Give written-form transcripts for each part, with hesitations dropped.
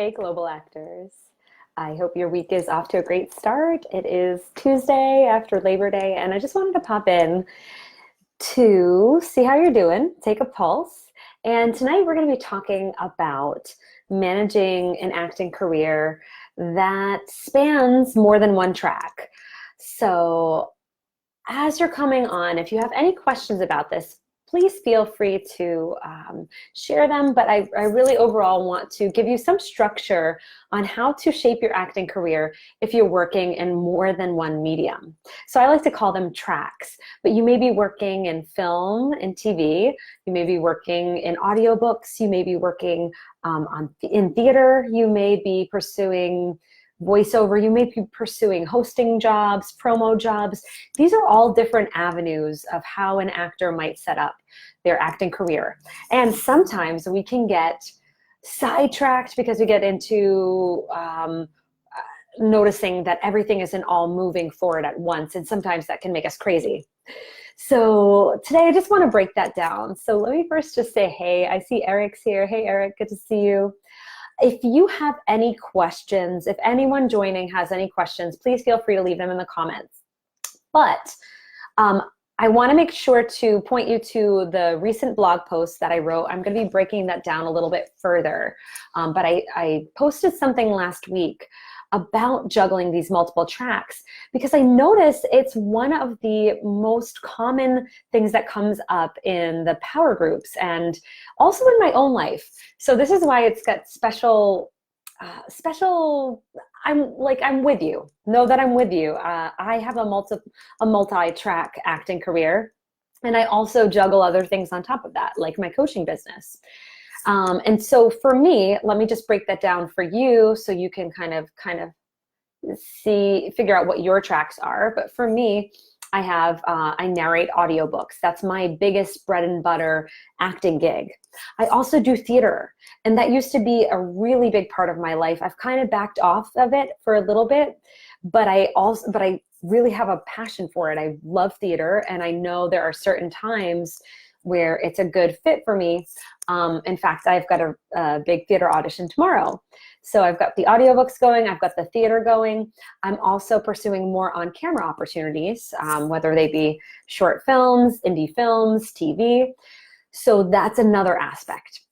Hey, global actors. I hope your week is off to a great start. It is Tuesday after Labor Day, and I just wanted to pop in to see how you're doing, take a pulse. And tonight we're going to be talking about managing an acting career that spans more than one track. So, as you're coming on, if you have any questions about this, please feel free to share them. But I really overall want to give you some structure on how to shape your acting career if you're working in more than one medium. So I like to call them tracks, but you may be working in film and TV, you may be working in audiobooks, you may be working in theater, you may be pursuing voiceover, you may be pursuing hosting jobs, promo jobs. These are all different avenues of how an actor might set up their acting career. And sometimes we can get sidetracked because we get into noticing that everything isn't all moving forward at once. And sometimes that can make us crazy. So today I just want to break that down. So let me first just say, hey, I see Eric's here. Hey, Eric, good to see you. If you have any questions, if anyone joining has any questions, please feel free to leave them in the comments. But I want to make sure to point you to the recent blog post that I wrote. I'm going to be breaking that down a little bit further. But I posted something last week about juggling these multiple tracks because I noticed it's one of the most common things that comes up in the power groups and also in my own life. So this is why it's got special, I'm with you. Know that I'm with you. I have a multi-track acting career, and I also juggle other things on top of that, like my coaching business. And so for me, let me just break that down for you so you can kind of figure out what your tracks are. But for me, I narrate audiobooks. That's my biggest bread and butter acting gig. I also do theater, and that used to be a really big part of my life. I've kind of backed off of it for a little bit, but I really have a passion for it. I love theater, and I know there are certain times where it's a good fit for me. In fact, I've got a big theater audition tomorrow. So I've got the audiobooks going, I've got the theater going. I'm also pursuing more on-camera opportunities, whether they be short films, indie films, TV. So that's another aspect.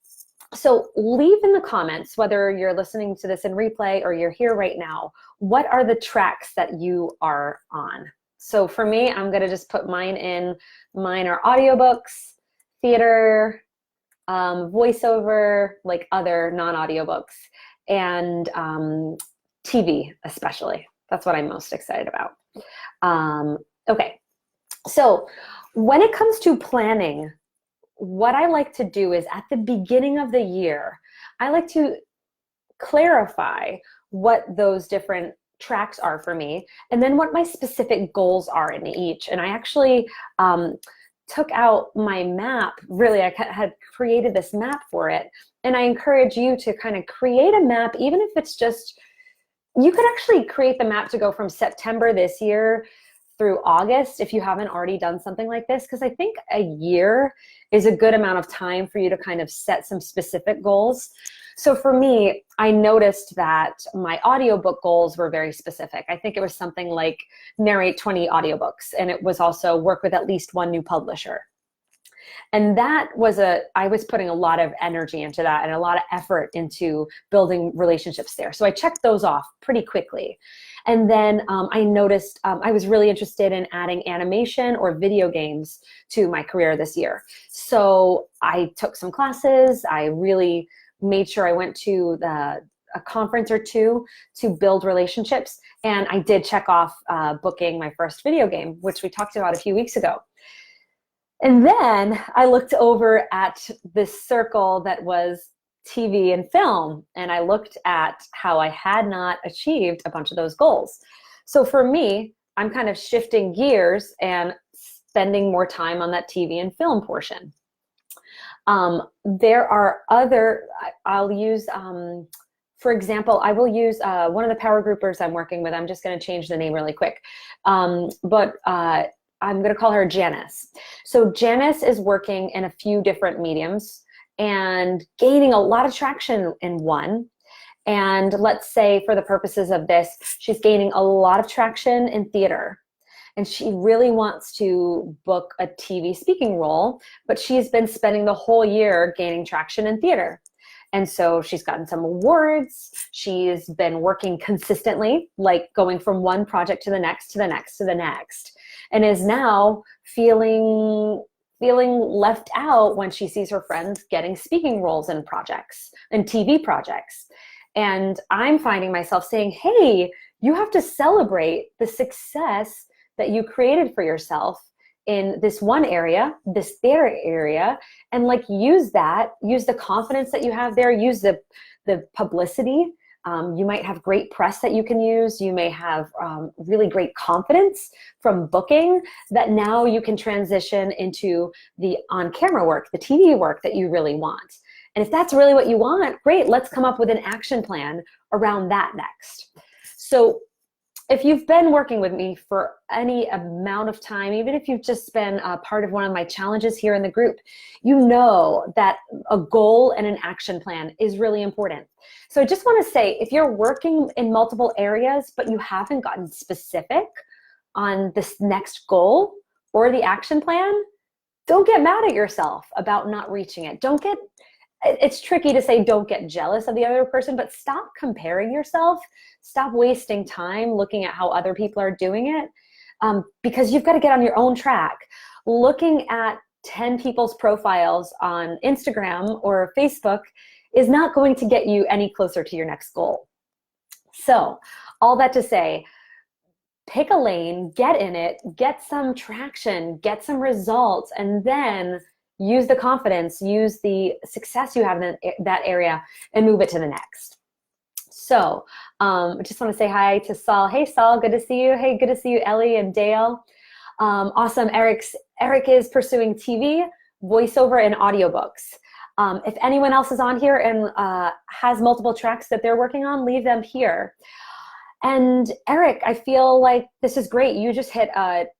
So leave in the comments, whether you're listening to this in replay or you're here right now, what are the tracks that you are on? So for me, I'm going to just put mine in. Mine are audiobooks, theater, voiceover, like other non-audiobooks, and TV especially. That's what I'm most excited about. Okay, so when it comes to planning, what I like to do is at the beginning of the year, I like to clarify what those different tracks are for me, and then what my specific goals are in each. And I actually took out my map. Really, I had created this map for it. And I encourage you to kind of create a map, even if it's just, you could actually create the map to go from September this year through August if you haven't already done something like this, because I think a year is a good amount of time for you to kind of set some specific goals. So for me, I noticed that my audiobook goals were very specific. I think it was something like narrate 20 audiobooks, and it was also work with at least one new publisher. And that was I was putting a lot of energy into that and a lot of effort into building relationships there. So I checked those off pretty quickly. And then I noticed I was really interested in adding animation or video games to my career this year. So I took some classes. I really made sure I went to a conference or two to build relationships. And I did check off booking my first video game, which we talked about a few weeks ago. And then I looked over at this circle that was TV and film, and I looked at how I had not achieved a bunch of those goals. So for me, I'm kind of shifting gears and spending more time on that TV and film portion. There are other, I'll use, for example, I will use one of the power groupers I'm working with. I'm just going to change the name really quick. I'm going to call her Janice. So Janice is working in a few different mediums and gaining a lot of traction in one. And let's say for the purposes of this, she's gaining a lot of traction in theater. And she really wants to book a TV speaking role, but she's been spending the whole year gaining traction in theater. And so she's gotten some awards. She's been working consistently, like going from one project to the next, to the next, to the next, and is now feeling left out when she sees her friends getting speaking roles in projects and TV projects. And I'm finding myself saying, hey, you have to celebrate the success that you created for yourself in this one area, this theater area, and like use the confidence that you have there, use the publicity. You might have great press that you can use. You may have really great confidence from booking that now you can transition into the on-camera work, the TV work that you really want. And if that's really what you want, great, let's come up with an action plan around that next. So if you've been working with me for any amount of time, even if you've just been a part of one of my challenges here in the group, you know that a goal and an action plan is really important. So I just want to say, if you're working in multiple areas, but you haven't gotten specific on this next goal or the action plan, don't get mad at yourself about not reaching it. It's tricky to say don't get jealous of the other person, but stop comparing yourself. Stop wasting time looking at how other people are doing it, because you've got to get on your own track. Looking at 10 people's profiles on Instagram or Facebook is not going to get you any closer to your next goal. So all that to say, pick a lane, get in it, get some traction, get some results, and then use the confidence, use the success you have in that area, and move it to the next. So I just want to say hi to Saul. Hey, Saul, good to see you. Hey, good to see you, Ellie and Dale. Awesome. Eric is pursuing TV, voiceover, and audiobooks. If anyone else is on here and has multiple tracks that they're working on, leave them here. And Eric, I feel like this is great. You just hit,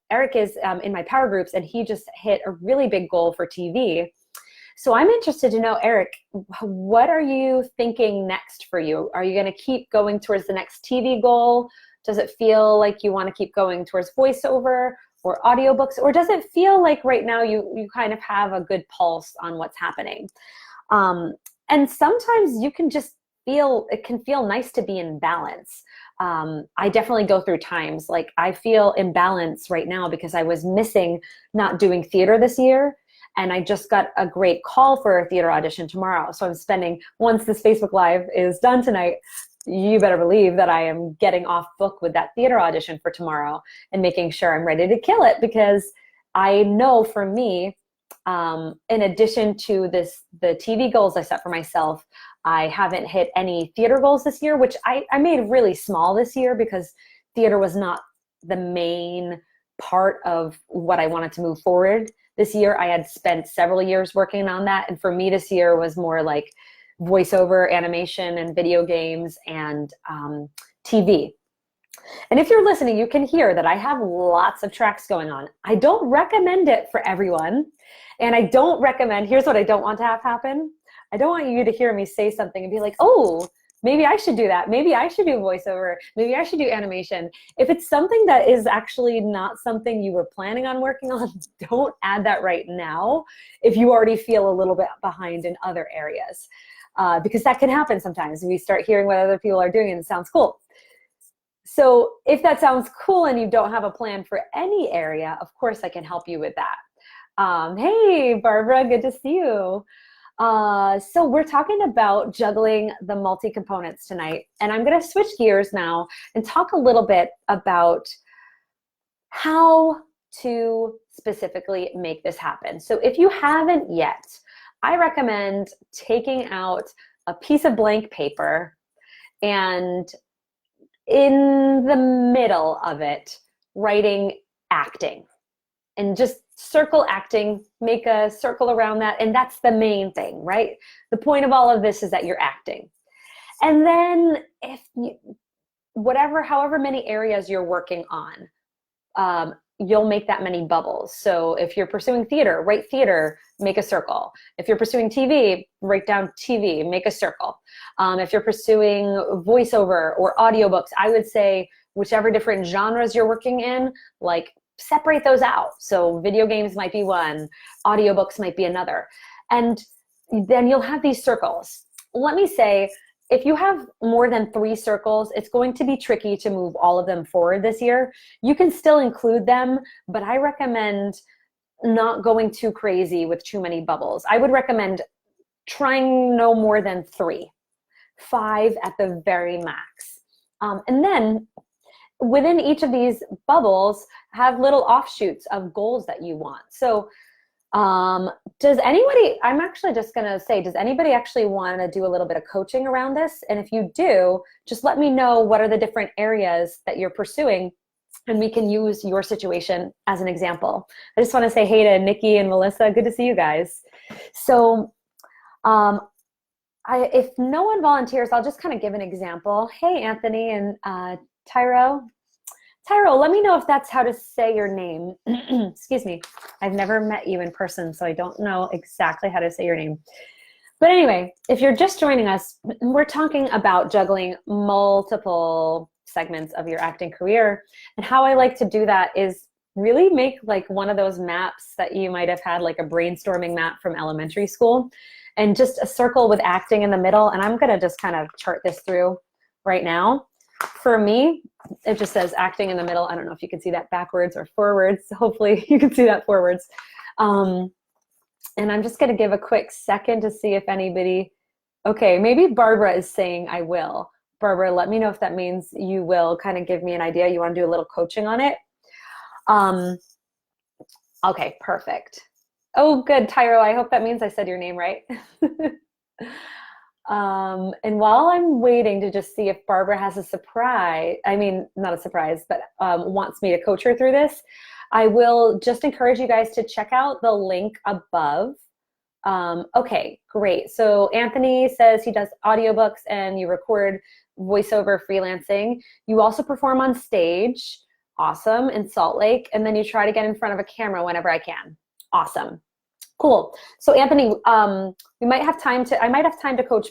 Eric is in my power groups, and he just hit a really big goal for TV. So I'm interested to know, Eric, what are you thinking next for you? Are you going to keep going towards the next TV goal? Does it feel like you want to keep going towards voiceover or audiobooks? Or does it feel like right now you kind of have a good pulse on what's happening? And sometimes you can just it can feel nice to be in balance. I definitely go through times like I feel imbalance right now because I was missing not doing theater this year. And I just got a great call for a theater audition tomorrow. So I'm spending, once this Facebook Live is done tonight, you better believe that I am getting off book with that theater audition for tomorrow and making sure I'm ready to kill it, because I know for me, in addition to the TV goals I set for myself, I haven't hit any theater goals this year, which I made really small this year because theater was not the main part of what I wanted to move forward. This year, I had spent several years working on that. And for me, this year was more like voiceover, animation, and video games, and TV. And if you're listening, you can hear that I have lots of tracks going on. I don't recommend it for everyone. And I don't recommend, here's what I don't want to have happen. I don't want you to hear me say something and be like, oh, maybe I should do that. Maybe I should do voiceover. Maybe I should do animation. If it's something that is actually not something you were planning on working on, don't add that right now if you already feel a little bit behind in other areas. Because that can happen sometimes. We start hearing what other people are doing and it sounds cool. So if that sounds cool and you don't have a plan for any area, of course I can help you with that. Hey, Barbara, good to see you. So we're talking about juggling the multi-components tonight, and I'm going to switch gears now and talk a little bit about how to specifically make this happen. So if you haven't yet, I recommend taking out a piece of blank paper and in the middle of it, writing acting, and just circle acting, make a circle around that. And that's the main thing, right? The point of all of this is that you're acting. And then if you, however many areas you're working on, you'll make that many bubbles. So if you're pursuing theater, write theater, make a circle. If you're pursuing TV, write down TV, make a circle. If you're pursuing voiceover or audiobooks, I would say whichever different genres you're working in, like separate those out. So video games might be one, audiobooks might be another. And then you'll have these circles. Let me say, if you have more than 3 circles, it's going to be tricky to move all of them forward this year. You can still include them, but I recommend not going too crazy with too many bubbles. I would recommend trying no more than 3, 5 at the very max. And then within each of these bubbles, have little offshoots of goals that you want. So does anybody, I'm actually just going to say, does anybody actually want to do a little bit of coaching around this? And if you do, just let me know what are the different areas that you're pursuing, and we can use your situation as an example. I just want to say hey to Nikki and Melissa. Good to see you guys. So if no one volunteers, I'll just kind of give an example. Hey, Anthony and Tyro. Tyro, let me know if that's how to say your name. Excuse me. I've never met you in person, so I don't know exactly how to say your name. But anyway, if you're just joining us, we're talking about juggling multiple segments of your acting career. And how I like to do that is really make like one of those maps that you might have had, like a brainstorming map from elementary school, and just a circle with acting in the middle. And I'm going to just kind of chart this through right now. For me, it just says acting in the middle. I don't know if you can see that backwards or forwards. Hopefully you can see that forwards. And I'm just going to give a quick second to see if anybody, okay, maybe Barbara is saying I will. Barbara, let me know if that means you will kind of give me an idea. You want to do a little coaching on it? Okay, perfect. Oh, good, Tyro. I hope that means I said your name right. And while I'm waiting to just see if Barbara has a surprise, I mean, not a surprise, but wants me to coach her through this, I will just encourage you guys to check out the link above. Okay, great. So Anthony says he does audiobooks and you record voiceover freelancing. You also perform on stage. Awesome. In Salt Lake. And then you try to get in front of a camera whenever I can. Awesome. Cool. So Anthony, we might have time to, I might have time to coach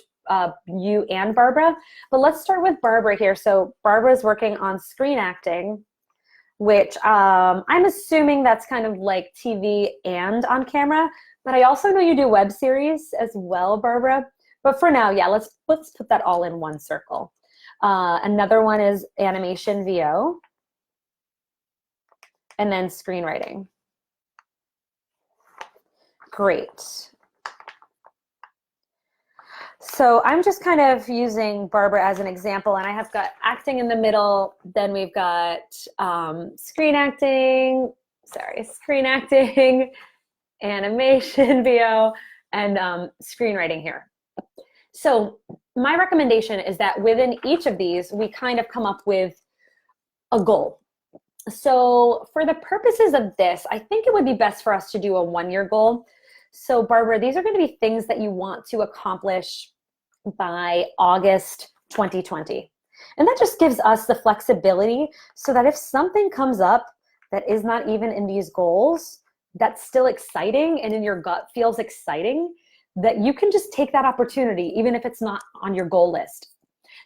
you and Barbara, but let's start with Barbara here. So Barbara's working on screen acting, which I'm assuming that's kind of like TV and on camera, but I also know you do web series as well, Barbara. But for now, yeah, let's put that all in one circle. Another one is animation VO, and then screenwriting. Great. So I'm just kind of using Barbara as an example, and I have got acting in the middle, then we've got screen acting, animation VO, and screenwriting here. So my recommendation is that within each of these, we kind of come up with a goal. So for the purposes of this, I think it would be best for us to do a 1-year goal. So Barbara, these are going to be things that you want to accomplish by August 2020. And that just gives us the flexibility so that if something comes up that is not even in these goals, that's still exciting and in your gut feels exciting, that you can just take that opportunity even if it's not on your goal list.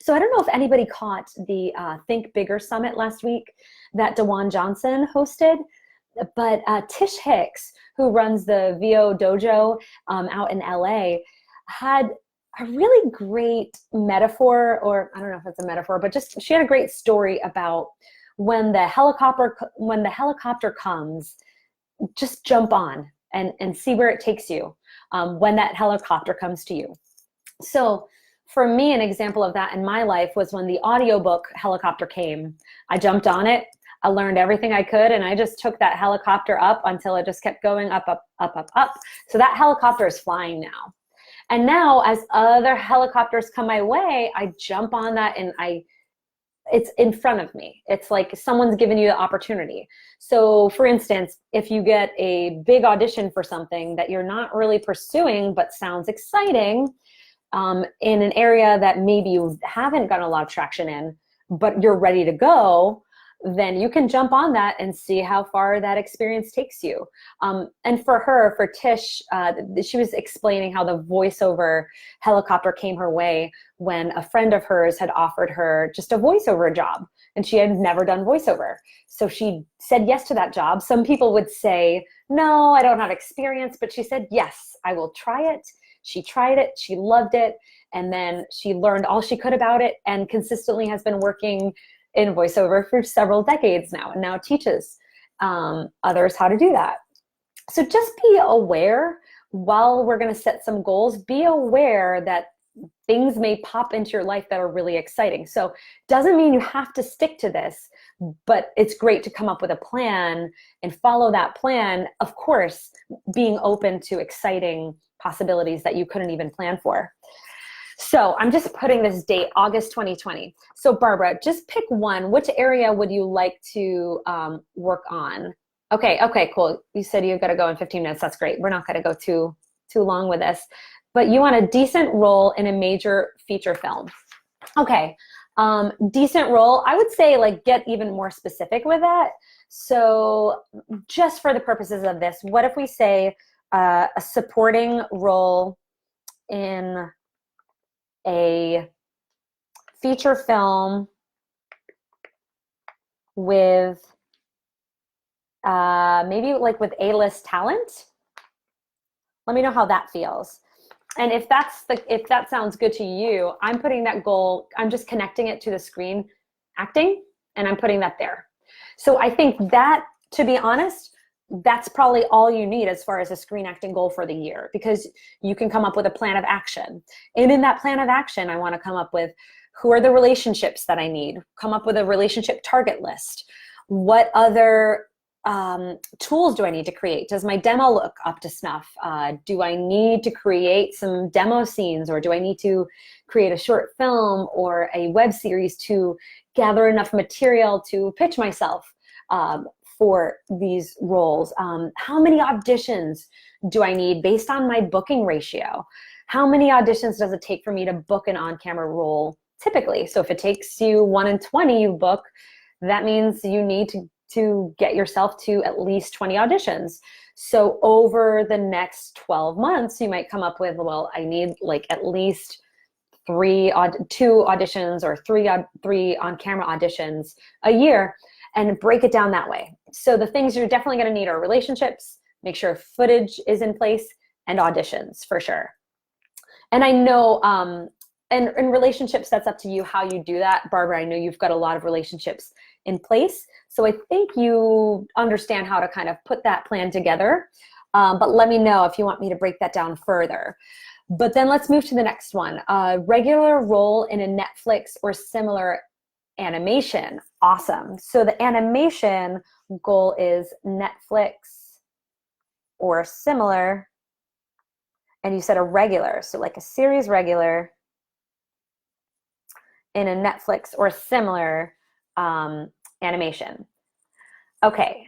So I don't know if anybody caught the Think Bigger Summit last week that DeJuan Johnson hosted, but Tish Hicks, who runs the VO Dojo out in LA, had a really great metaphor, or I don't know if it's a metaphor, but just she had a great story about when the helicopter comes, just jump on and see where it takes you when that helicopter comes to you. So for me, an example of that in my life was when the audiobook helicopter came. I jumped on it. I learned everything I could, and I just took that helicopter up until it just kept going up, up, up, up, up. So that helicopter is flying now. And now as other helicopters come my way, I jump on that and it's in front of me. It's like someone's given you the opportunity. So for instance, if you get a big audition for something that you're not really pursuing but sounds exciting, in an area that maybe you haven't gotten a lot of traction in, but you're ready to go, then you can jump on that and see how far that experience takes you. And for Tish, she was explaining how the voiceover helicopter came her way when a friend of hers had offered her just a voiceover job, and she had never done voiceover. So she said yes to that job. Some people would say, no, I don't have experience, but she said, yes, I will try it. She tried it, she loved it, and then she learned all she could about it and consistently has been working in voiceover for several decades now, and now teaches others how to do that. So just be aware, while we're going to set some goals, be aware that things may pop into your life that are really exciting. So doesn't mean you have to stick to this, but it's great to come up with a plan and follow that plan, of course, being open to exciting possibilities that you couldn't even plan for. So I'm just putting this date, August 2020. So Barbara, just pick one. Which area would you like to work on? Okay, cool. You said you've got to go in 15 minutes. That's great. We're not going to go too long with this. But you want a decent role in a major feature film. Okay, decent role. I would say like get even more specific with that. So just for the purposes of this, what if we say a supporting role in a feature film with maybe like with A-list talent? Let me know how that feels. And if that sounds good to you, I'm putting that goal, I'm just connecting it to the screen acting, and I'm putting that there. So I think that, to be honest, that's probably all you need as far as a screen acting goal for the year, because you can come up with a plan of action. And in that plan of action, I want to come up with who are the relationships that I need, come up with a relationship target list. What other tools do I need to create? Does my demo look up to snuff? Do I need to create some demo scenes, or do I need to create a short film or a web series to gather enough material to pitch myself for these roles? How many auditions do I need based on my booking ratio? How many auditions does it take for me to book an on-camera role typically? So if it takes you 1 in 20 you book, that means you need to get yourself to at least 20 auditions. So over the next 12 months, you might come up with, well, I need like at least 2 auditions or three on-camera auditions a year, and break it down that way. So the things you're definitely going to need are relationships, make sure footage is in place, and auditions for sure. And I know, and in relationships, that's up to you how you do that. Barbara, I know you've got a lot of relationships in place, so I think you understand how to kind of put that plan together. But let me know if you want me to break that down further. But then let's move to the next one. Regular role in a Netflix or similar animation. Awesome. So the animation goal is Netflix or similar, and you said a regular, so like a series regular in a Netflix or similar animation. Okay,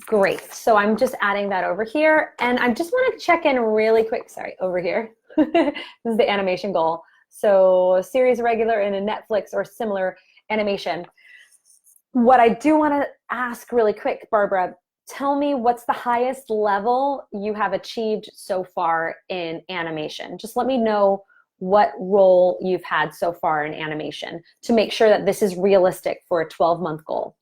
great. So I'm just adding that over here, and I just want to check in really quick. Sorry, over here. This is the animation goal. So series regular in a Netflix or similar animation. What I do want to ask really quick, Barbara, tell me what's the highest level you have achieved so far in animation. Just let me know what role you've had so far in animation to make sure that this is realistic for a 12-month goal.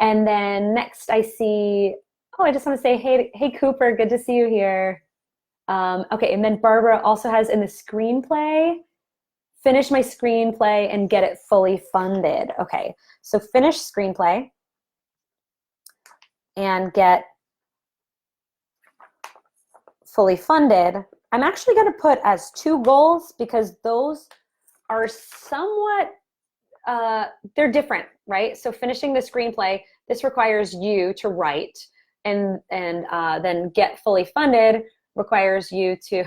And then next I see, oh, I just want to say, hey Cooper, good to see you here. Okay, and then Barbara also has in the screenplay, finish my screenplay and get it fully funded. Okay, so finish screenplay and get fully funded. I'm actually going to put as 2 goals because those are somewhat, they're different, right? So finishing the screenplay, this requires you to write, and then get fully funded requires you to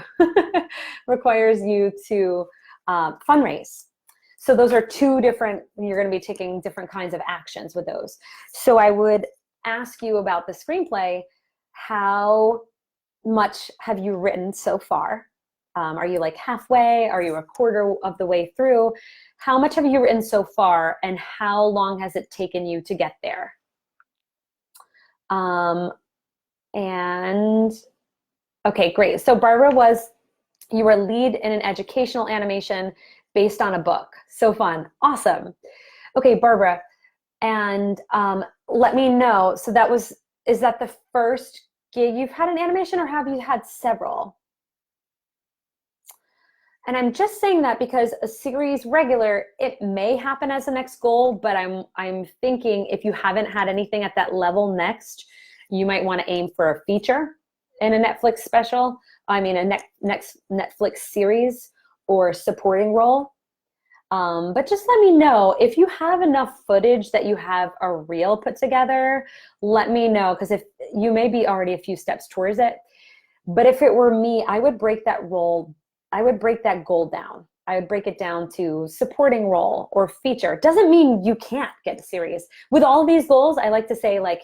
fundraise. So those are 2 different, you're going to be taking different kinds of actions with those. So I would ask you about the screenplay. How much have you written so far? Are you like halfway? Are you a quarter of the way through? How much have you written so far, and how long has it taken you to get there? And okay, great. So Barbara you were lead in an educational animation based on a book. So fun. Awesome. Okay, Barbara. And let me know. So is that the first gig you've had an animation, or have you had several? And I'm just saying that because a series regular, it may happen as the next goal, but I'm thinking if you haven't had anything at that level next, you might want to aim for a feature in a Netflix special. I mean, a next Netflix series or supporting role. But just let me know if you have enough footage that you have a reel put together. Let me know, because if you may be already a few steps towards it. But if it were me, I would break that goal down. I would break it down to supporting role or feature. It doesn't mean you can't get a series. With all of these goals, I like to say, like,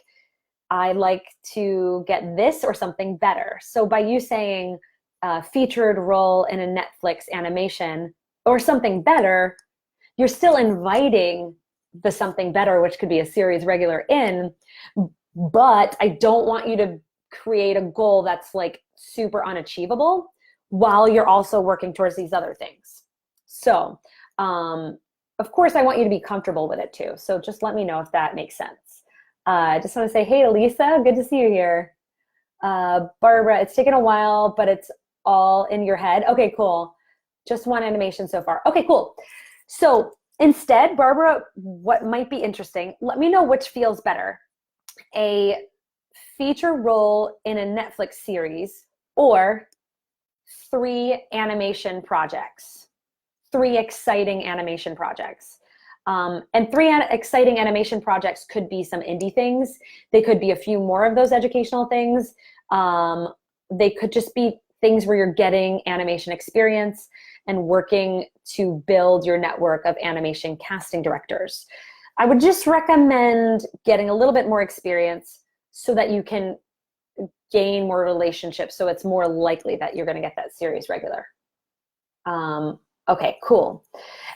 I like to get this or something better. So by you saying featured role in a Netflix animation or something better, you're still inviting the something better, which could be a series regular in, but I don't want you to create a goal that's like super unachievable while you're also working towards these other things. So, of course, I want you to be comfortable with it too. So just let me know if that makes sense. I just want to say, hey, Elisa, good to see you here. Barbara, it's taken a while, but it's all in your head. Okay, cool. Just one animation so far. Okay, cool. So instead, Barbara, what might be interesting, let me know which feels better. A feature role in a Netflix series or 3 animation projects, 3 exciting animation projects. And 3 exciting animation projects could be some indie things. They could be a few more of those educational things. They could just be things where you're getting animation experience and working to build your network of animation casting directors. I would just recommend getting a little bit more experience so that you can gain more relationships, so it's more likely that you're going to get that series regular. Okay, cool.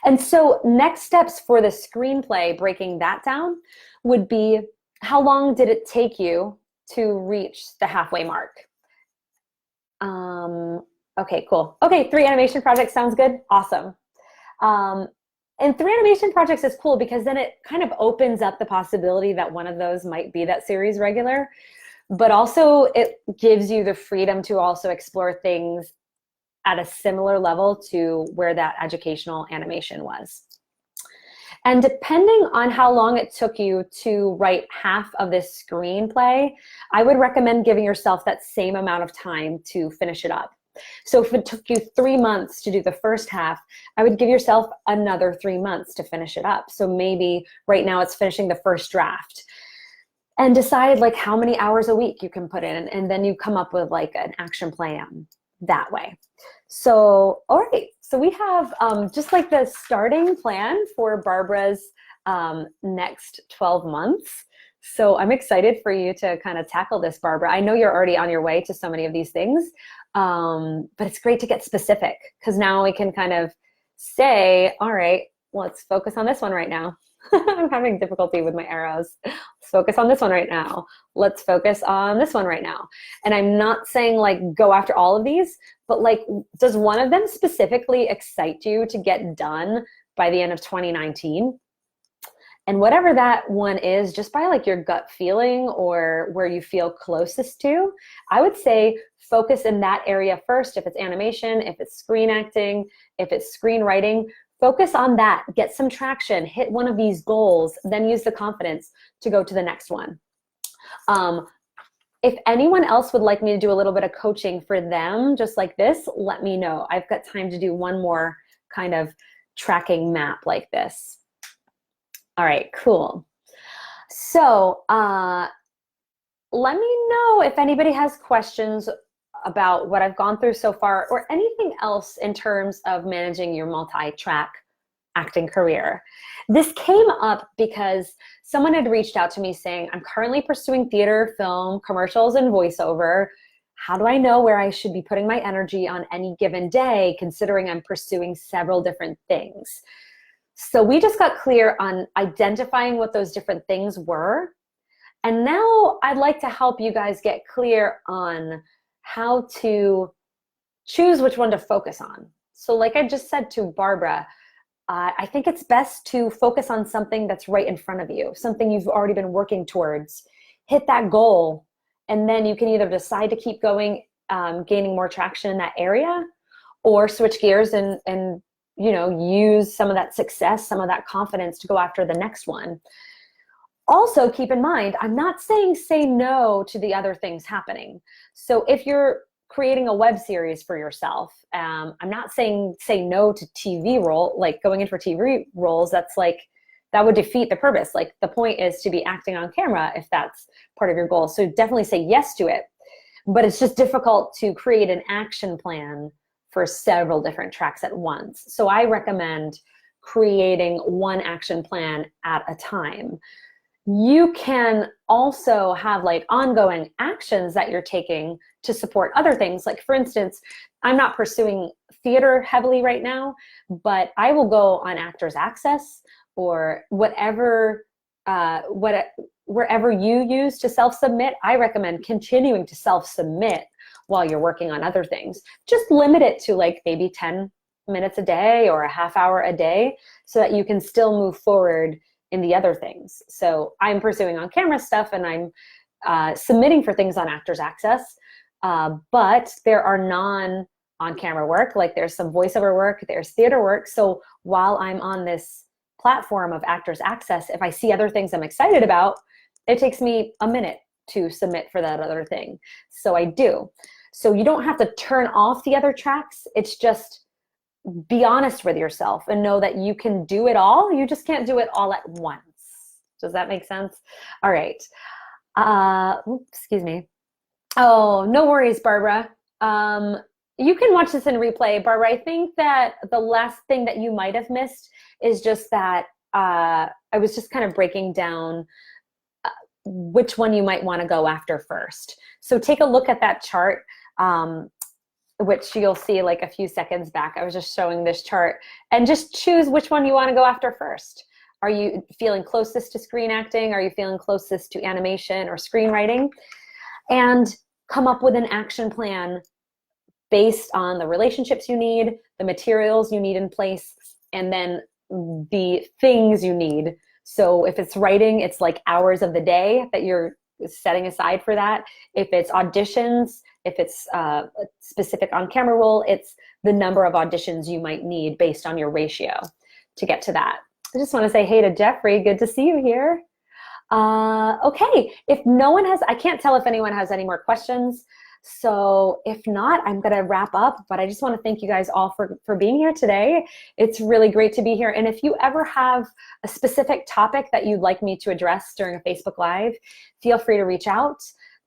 And so next steps for the screenplay, breaking that down, would be how long did it take you to reach the halfway mark? Okay, cool. Okay, 3 animation projects sounds good. Awesome. And 3 animation projects is cool because then it kind of opens up the possibility that one of those might be that series regular, but also it gives you the freedom to also explore things at a similar level to where that educational animation was. And depending on how long it took you to write half of this screenplay, I would recommend giving yourself that same amount of time to finish it up. So if it took you 3 months to do the first half, I would give yourself another 3 months to finish it up. So maybe right now it's finishing the first draft, and decide like how many hours a week you can put in, and then you come up with like an action plan that way. So, all right. So we have just like the starting plan for Barbara's next 12 months. So I'm excited for you to kind of tackle this, Barbara. I know you're already on your way to so many of these things, but it's great to get specific because now we can kind of say, all right, let's focus on this one right now. I'm having difficulty with my arrows. Let's focus on this one right now. Let's focus on this one right now. And I'm not saying like go after all of these, but like, does one of them specifically excite you to get done by the end of 2019? And whatever that one is, just by like your gut feeling or where you feel closest to, I would say focus in that area first. If it's animation, if it's screen acting, if it's screenwriting, focus on that, get some traction, hit one of these goals, then use the confidence to go to the next one. If anyone else would like me to do a little bit of coaching for them, just like this, let me know. I've got time to do one more kind of tracking map like this. All right, cool. So let me know if anybody has questions about what I've gone through so far or anything else in terms of managing your multi-track acting career. This came up because someone had reached out to me saying, I'm currently pursuing theater, film, commercials, and voiceover. How do I know where I should be putting my energy on any given day, considering I'm pursuing several different things? So we just got clear on identifying what those different things were. And now I'd like to help you guys get clear on how to choose which one to focus on. So like I just said to Barbara, I think it's best to focus on something that's right in front of you, something you've already been working towards. Hit that goal, and then you can either decide to keep going, gaining more traction in that area, or switch gears and use some of that success, some of that confidence to go after the next one. Also, keep in mind, I'm not saying say no to the other things happening. So if you're creating a web series for yourself, I'm not saying say no to TV role, like going in for TV roles. That would defeat the purpose. Like the point is to be acting on camera if that's part of your goal. So definitely say yes to it. But it's just difficult to create an action plan for several different tracks at once. So I recommend creating one action plan at a time. You can also have like ongoing actions that you're taking to support other things. Like for instance, I'm not pursuing theater heavily right now, but I will go on Actors Access or whatever, wherever you use to self-submit. I recommend continuing to self-submit while you're working on other things. Just limit it to like maybe 10 minutes a day or a half hour a day so that you can still move forward in the other things. So I'm pursuing on camera stuff and I'm submitting for things on Actors Access, but there are on camera work, like there's some voiceover work, there's theater work. So while I'm on this platform of Actors Access, if I see other things I'm excited about, it takes me a minute to submit for that other thing. So I do. So you don't have to turn off the other tracks. It's just be honest with yourself and know that you can do it all. You just can't do it all at once. Does that make sense? All right. Excuse me. Oh, no worries, Barbara. You can watch this in replay, Barbara. I think that the last thing that you might have missed is just that I was just kind of breaking down which one you might want to go after first. So take a look at that chart, which you'll see like a few seconds back. I was just showing this chart, and just choose which one you want to go after first. Are you feeling closest to screen acting? Are you feeling closest to animation or screenwriting? And come up with an action plan based on the relationships you need, the materials you need in place, and then the things you need. So if it's writing, it's like hours of the day that you're setting aside for that. If it's auditions, if it's a specific on-camera role, it's the number of auditions you might need based on your ratio to get to that. I just want to say hey to Jeffrey. Good to see you here. Okay, if no one has, I can't tell if anyone has any more questions. So if not, I'm going to wrap up, but I just want to thank you guys all for being here today. It's really great to be here. And if you ever have a specific topic that you'd like me to address during a Facebook Live, feel free to reach out.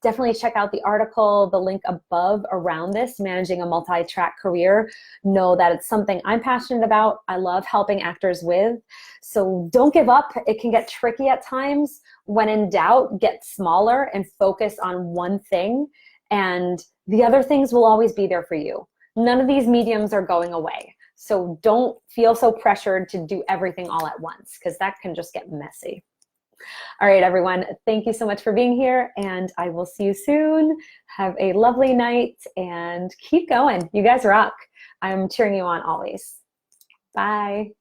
Definitely check out the article, the link above around this, Managing a Multi-Track Career. Know that it's something I'm passionate about. I love helping actors with. So don't give up. It can get tricky at times. When in doubt, get smaller and focus on one thing. And the other things will always be there for you. None of these mediums are going away. So don't feel so pressured to do everything all at once, because that can just get messy. All right, everyone, thank you so much for being here, and I will see you soon. Have a lovely night and keep going. You guys rock. I'm cheering you on always. Bye.